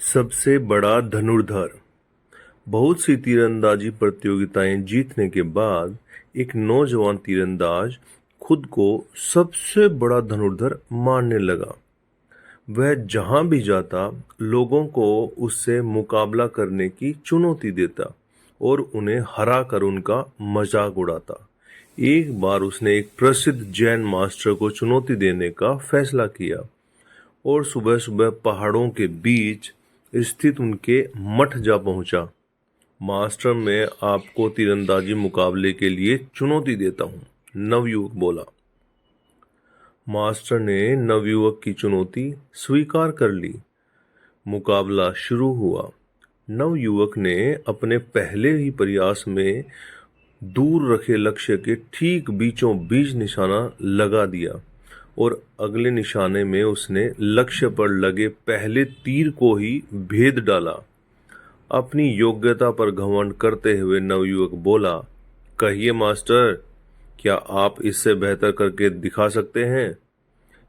सबसे बड़ा धनुर्धर। बहुत सी तीरंदाजी प्रतियोगिताएं जीतने के बाद एक नौजवान तीरंदाज खुद को सबसे बड़ा धनुर्धर मानने लगा। वह जहां भी जाता लोगों को उससे मुकाबला करने की चुनौती देता और उन्हें हरा कर उनका मजाक उड़ाता। एक बार उसने एक प्रसिद्ध जैन मास्टर को चुनौती देने का फैसला किया और सुबह सुबह पहाड़ों के बीच स्थित उनके मठ जा पहुंचा। मास्टर, मैं आपको तीरंदाजी मुकाबले के लिए चुनौती देता हूं, नवयुवक बोला। मास्टर ने नवयुवक की चुनौती स्वीकार कर ली। मुकाबला शुरू हुआ। नवयुवक ने अपने पहले ही प्रयास में दूर रखे लक्ष्य के ठीक बीचों बीच निशाना लगा दिया और अगले निशाने में उसने लक्ष्य पर लगे पहले तीर को ही भेद डाला। अपनी योग्यता पर घमंड करते हुए नवयुवक बोला, कहिए मास्टर, क्या आप इससे बेहतर करके दिखा सकते हैं?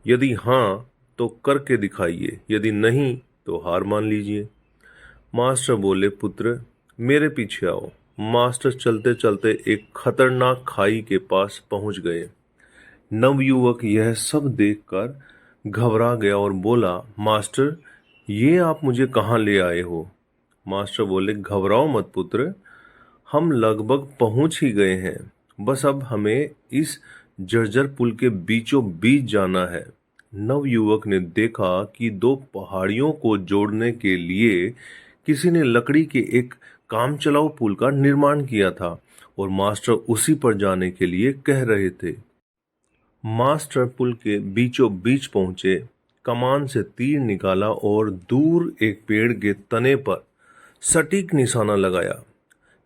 यदि हाँ तो करके दिखाइए, यदि नहीं तो हार मान लीजिए। मास्टर बोले, पुत्र मेरे पीछे आओ। मास्टर चलते चलते एक खतरनाक खाई के पास पहुंच गए। नवयुवक यह सब देखकर घबरा गया और बोला, मास्टर, ये आप मुझे कहाँ ले आए हो? मास्टर बोले, घबराओ मत पुत्र, हम लगभग पहुंच ही गए हैं। बस अब हमें इस जर्जर पुल के बीचों बीच जाना है। नवयुवक ने देखा कि दो पहाड़ियों को जोड़ने के लिए किसी ने लकड़ी के एक कामचलाऊ पुल का निर्माण किया था और मास्टर उसी पर जाने के लिए कह रहे थे। मास्टर पुल के बीचों बीच पहुंचे, कमान से तीर निकाला और दूर एक पेड़ के तने पर सटीक निशाना लगाया।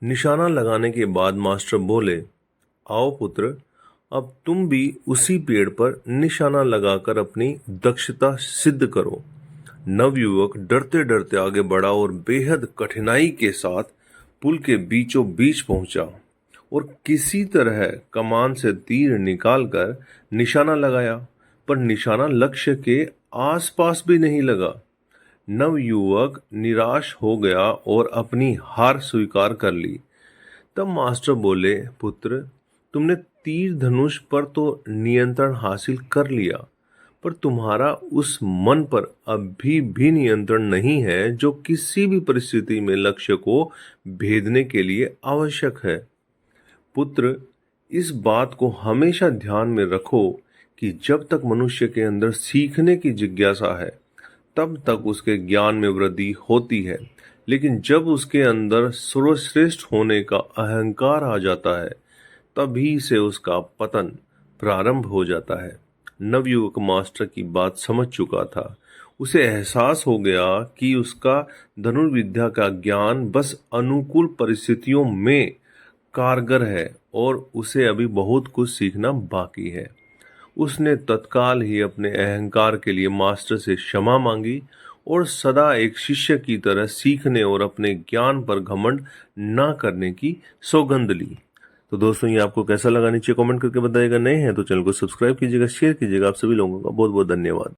निशाना लगाने के बाद मास्टर बोले, आओ पुत्र, अब तुम भी उसी पेड़ पर निशाना लगाकर अपनी दक्षता सिद्ध करो। नवयुवक डरते डरते आगे बढ़ा और बेहद कठिनाई के साथ पुल के बीचों बीच पहुंचा और किसी तरह कमान से तीर निकालकर निशाना लगाया, पर निशाना लक्ष्य के आसपास भी नहीं लगा। नवयुवक निराश हो गया और अपनी हार स्वीकार कर ली। तब मास्टर बोले, पुत्र, तुमने तीर धनुष पर तो नियंत्रण हासिल कर लिया, पर तुम्हारा उस मन पर अभी भी नियंत्रण नहीं है जो किसी भी परिस्थिति में लक्ष्य को भेदने के लिए आवश्यक है। पुत्र, इस बात को हमेशा ध्यान में रखो कि जब तक मनुष्य के अंदर सीखने की जिज्ञासा है तब तक उसके ज्ञान में वृद्धि होती है, लेकिन जब उसके अंदर सर्वश्रेष्ठ होने का अहंकार आ जाता है तभी से उसका पतन प्रारंभ हो जाता है। नवयुवक मास्टर की बात समझ चुका था। उसे एहसास हो गया कि उसका धनुर्विद्या का ज्ञान बस अनुकूल परिस्थितियों में कारगर है और उसे अभी बहुत कुछ सीखना बाकी है। उसने तत्काल ही अपने अहंकार के लिए मास्टर से क्षमा मांगी और सदा एक शिष्य की तरह सीखने और अपने ज्ञान पर घमंड ना करने की सौगंध ली। तो दोस्तों, ये आपको कैसा लगा नीचे कमेंट करके बताइएगा। नए हैं तो चैनल को सब्सक्राइब कीजिएगा, शेयर कीजिएगा। आप सभी लोगों का बहुत बहुत धन्यवाद।